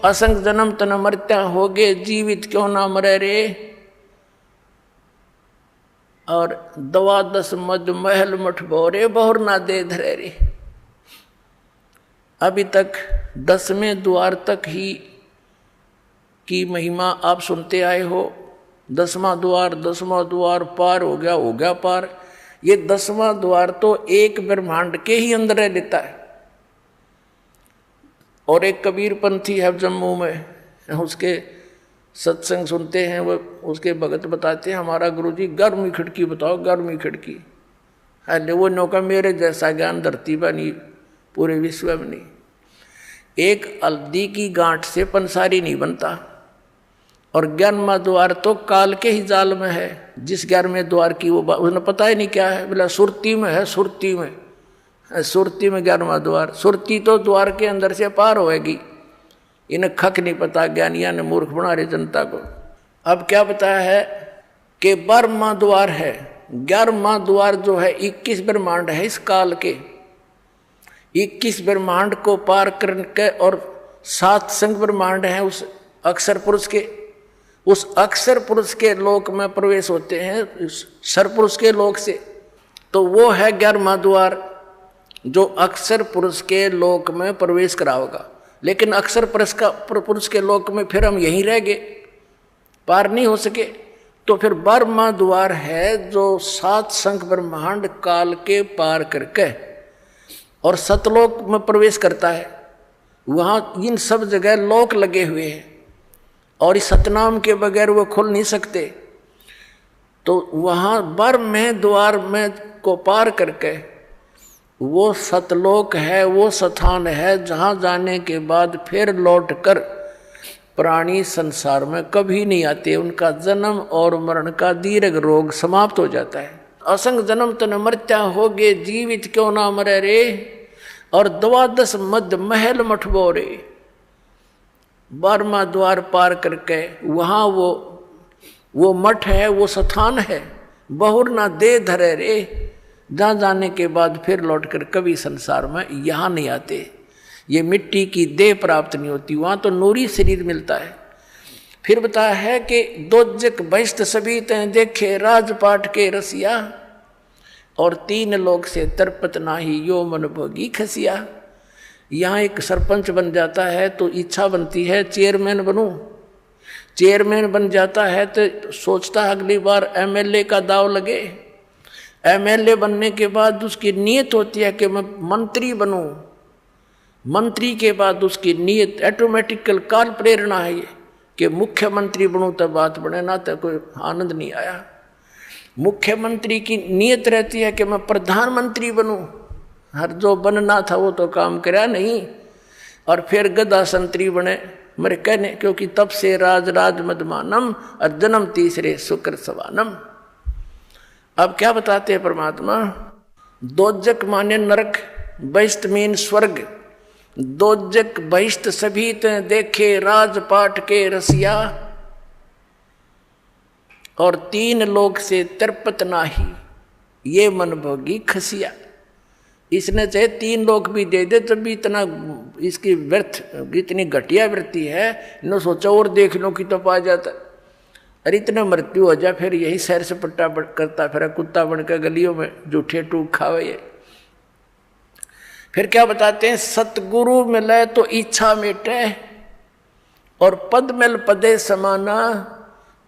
असंग जन्म तन मरत्या होगे, जीवित क्यों ना मरे रे। और 12 मद महल मठ भोरे, बहुर ना दे धरे रे। अभी तक 10वें द्वार तक ही की महिमा आप सुनते आए हो। 10वां द्वार पार हो गया पार। ये 10वां द्वार तो एक ब्रह्मांड के ही अंदर लेता है। और एक कबीर पंथी है जम्मू में, उसके सत्संग सुनते हैं, वो उसके भगत बताते हैं, हमारा गुरुजी 11वीं खिड़की बताओ, 11वीं खिड़की। अरे वो नौका मेरे जैसा ज्ञान धरती पर नहीं, पूरे विश्व में नहीं। एक हल्दी की गांठ से पंसारी नहीं बनता। और 11वां द्वार तो काल के ही जाल में है। जिस 11वें द्वार की वो उन्हें पता ही नहीं क्या है, बोला सुरती में है, सुरती में 11वां द्वार। सुरती तो द्वार के अंदर से पार होएगी। इन्हें खक नहीं पता, ज्ञानिया ने मूर्ख बना रहे जनता को। अब क्या बताया है कि 12वां द्वार है। 11वां द्वार जो है 21 ब्रह्मांड है इस काल के। 21 ब्रह्मांड को पार करके और 7 संग ब्रह्मांड हैं उस अक्षर पुरुष के। उस अक्षर पुरुष के लोक में प्रवेश होते हैं सरपुरुष के लोक से। तो वो है 11वां द्वार जो अक्षर पुरुष के लोक में प्रवेश कराओगा। लेकिन अक्षर पुरुष के लोक में फिर हम यहीं रह गए, पार नहीं हो सके। तो फिर 12वां द्वार है जो 7 संख ब्रह्मांड काल के पार करके और सतलोक में प्रवेश करता है। वहाँ इन सब जगह लोक लगे हुए हैं और इस सतनाम के बगैर वो खुल नहीं सकते। तो वहाँ 12वें द्वार में को पार करके वो सतलोक है, वो स्थान है जहाँ जाने के बाद फिर लौट कर प्राणी संसार में कभी नहीं आते। उनका जन्म और मरण का दीर्घ रोग समाप्त हो जाता है। असंग जन्म तन मरत्या होगे, जीवित क्यों ना मरे रे। और 12 मद महल मठ बोरे, 12वां द्वार पार करके वहाँ वो मठ है, वो स्थान है, बहुर ना दे धरे रे। जहाँ जाने के बाद फिर लौटकर कभी संसार में यहाँ नहीं आते। ये मिट्टी की देह प्राप्त नहीं होती, वहाँ तो नूरी शरीर मिलता है। फिर बताया है कि दोजक बहिष्ट सभी तैं देखे, राजपाट के रसिया। और 3 लोक से तरपत नाही, यो मन भोगी खसिया। यहाँ एक सरपंच बन जाता है तो इच्छा बनती है चेयरमैन बनूं। चेयरमैन बन जाता है तो सोचता है अगली बार एमएलए का दाव लगे। एमएलए बनने के बाद उसकी नीयत होती है कि मैं मंत्री बनूं। मंत्री के बाद उसकी नीयत ऑटोमेटिकल काल प्रेरणा है ये कि मुख्यमंत्री बनूं, तब बात बने, ना तो कोई आनंद नहीं आया। मुख्यमंत्री की नीयत रहती है कि मैं प्रधानमंत्री बनूं। हर जो बनना था वो तो काम करा नहीं। और फिर गदा संतरी बने मेरे कहने, क्योंकि तब से राज मदमानम और जन्म तीसरे शुक्र सवानम। अब क्या बताते हैं परमात्मा, दोजक माने नरक, बहिष्ट मीन स्वर्ग। दोजक बहिष्ट सभी ते देखे, राजपाट के रसिया। और 3 लोक से तरपत नाही, ये मन भोगी खसिया। इसने चाहे 3 लोक भी दे दे तब भी इतना इसकी व्यर्थ, इतनी घटिया वृत्ति है। न सोचा और देख लो कि तो पा जाता। अरे इतना मृत्यु हो जाए फिर यही सैर सपट्टा करता फिर कुत्ता बनकर गलियों में जूठे टूक खावे ये। फिर क्या बताते हैं, सतगुरु मिले तो इच्छा मिटे और पद मिल पदे समाना।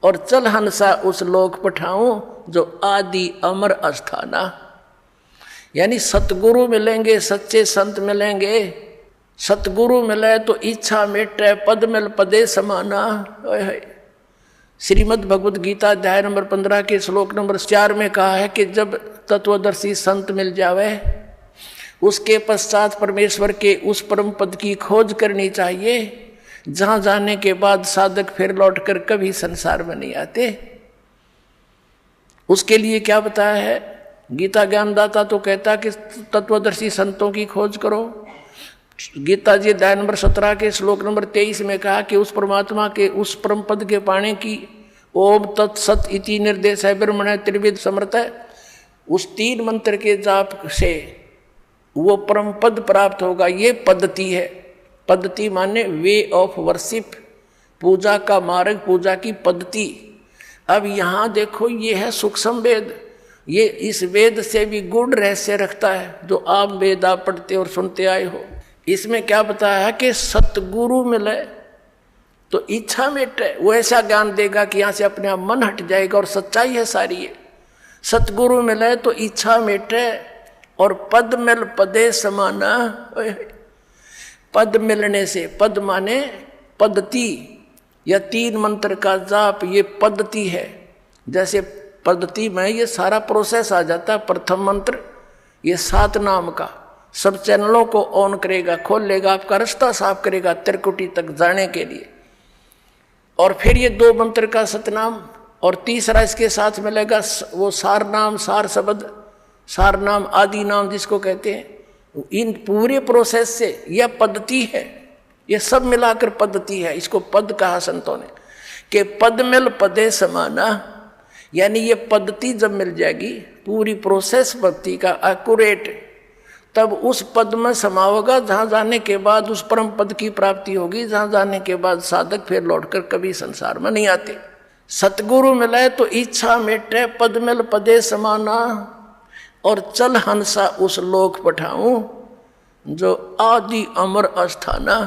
और चल हंसा उस लोक पठाऊं जो आदि अमर अस्थाना। यानी सतगुरु मिलेंगे, सच्चे संत मिलेंगे। सतगुरु मिले तो इच्छा मिटे, पद मिल पदे समाना। श्रीमद् भगवद गीता अध्याय नंबर 15 के श्लोक नंबर 4 में कहा है कि जब तत्वदर्शी संत मिल जावे उसके पश्चात परमेश्वर के उस परम पद की खोज करनी चाहिए जहां जाने के बाद साधक फिर लौटकर कभी संसार में नहीं आते। उसके लिए क्या बताया है, गीता ज्ञानदाता तो कहता कि तत्वदर्शी संतों की खोज करो। गीता जी अध्याय नंबर 17 के श्लोक नंबर 23 में कहा कि उस परमात्मा के उस परम पद के पाने की ओम तत्सत इति निर्देश है ब्रह्मण त्रिविध समर्थ है। उस 3 मंत्र के जाप से वो परम पद प्राप्त होगा, ये पद्धति है। पद्धति माने वे ऑफ वर्शिप, पूजा का मार्ग, पूजा की पद्धति। अब यहाँ देखो ये है सूक्ष्म वेद, ये इस वेद से भी गूढ़ रहस्य रखता है जो आप वेद आप पढ़ते और सुनते आए हो। इसमें क्या बताया है कि सतगुरु मिले तो इच्छा मिटे, वो ऐसा ज्ञान देगा कि यहाँ से अपने आप मन हट जाएगा और सच्चाई है सारी ये। सतगुरु मिले तो इच्छा मिटे और पद मिल पदे समाना। पद मिलने से, पद माने पद्धति या 3 मंत्र का जाप, ये पद्धति है। जैसे पद्धति में ये सारा प्रोसेस आ जाता है। प्रथम मंत्र ये 7 नाम का सब चैनलों को ऑन करेगा, खोल लेगा, आपका रास्ता साफ करेगा त्रिकुटी तक जाने के लिए। और फिर ये 2 मंत्र का सतनाम और तीसरा इसके साथ मिलेगा वो सार नाम, सार शब्द, सार नाम, आदि नाम जिसको कहते हैं। इन पूरे प्रोसेस से यह पद्धति है, ये सब मिलाकर पद्धति है। इसको पद कहा संतों ने कि पद मिल पदे समाना, यानी ये पद्धति जब मिल जाएगी पूरी प्रोसेस भक्ति का एक्यूरेट, तब उस पद में समा होगा जहाँ जाने के बाद उस परम पद की प्राप्ति होगी, जहाँ जाने के बाद साधक फिर लौटकर कभी संसार में नहीं आते। सतगुरु मिले तो इच्छा मिटे, पद मिल पदे समाना, और चल हंसा उस लोक पठाऊं जो आदि अमर अस्थाना,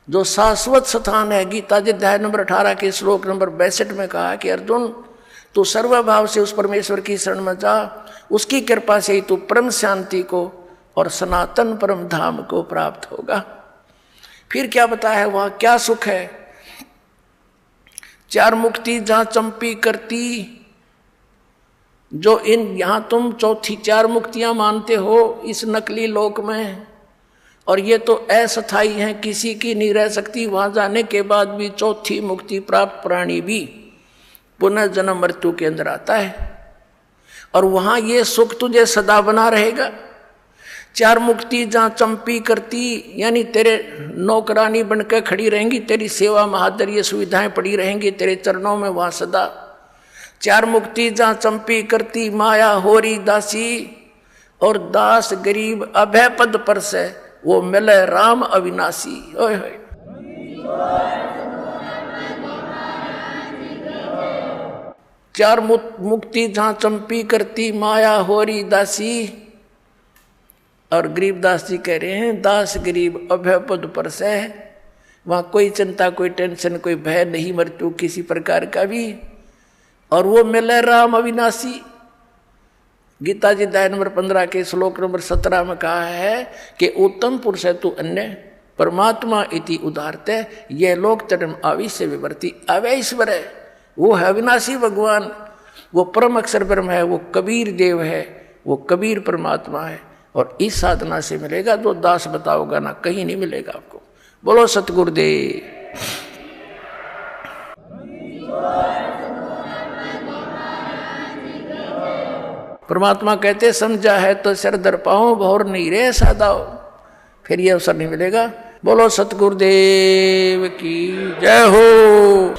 जो शाश्वत स्थान है। गीता जी अध्याय नंबर 18 के श्लोक नंबर 62 में कहा कि अर्जुन तू सर्वभाव से उस परमेश्वर की शरण में जा, उसकी कृपा से ही तू परम शांति को और सनातन परम धाम को प्राप्त होगा। फिर क्या बताया है वहां क्या सुख है। 4 मुक्ति जहां चंपी करती, जो इन यहां तुम चौथी 4 मुक्तियां मानते हो इस नकली लोक में, और ये तो अस्थायी है, किसी की नहीं रह सकती। वहां जाने के बाद भी चौथी मुक्ति प्राप्त प्राणी भी पुनः जन्म मृत्यु के अंदर आता है, और वहां ये सुख तुझे सदा बना रहेगा। 4 मुक्ति जहां चंपी करती, यानी तेरे नौकरानी बनकर खड़ी रहेंगी, तेरी सेवा महादर ये सुविधाएं पड़ी रहेंगी तेरे चरणों में वहां सदा। 4 मुक्ति जहां चंपी करती, माया होरी दासी, और दास गरीब अभय पद पर से वो मिले राम अविनाशी। ओए होए 4 मुक्ति जहां चंपी करती, माया होरी दासी, और गरीबदास जी कह रहे हैं दास गरीब अभय पद पर से, वहां कोई चिंता, कोई टेंशन, कोई भय नहीं मृत्यु किसी प्रकार का भी, और वो मिले राम अविनाशी। गीता जी अध्याय नंबर 15 के श्लोक नंबर 17 में कहा है कि उत्तम पुरुष है तू अन्य परमात्मा इति उदारते, ये लोक चरम आविश्य विवर्ती। अवैश्वर है, वो है अविनाशी भगवान, वो परम अक्षर ब्रह्म है, वो कबीर देव है, वो कबीर परमात्मा है। और इस साधना से मिलेगा जो दास बताओगा ना, कहीं नहीं मिलेगा आपको। बोलो सतगुरुदेव। परमात्मा कहते समझा है तो सिर दर पाओ, भौर नहीं रे सादाओ, फिर ये अवसर नहीं मिलेगा। बोलो सतगुरुदेव की जय हो।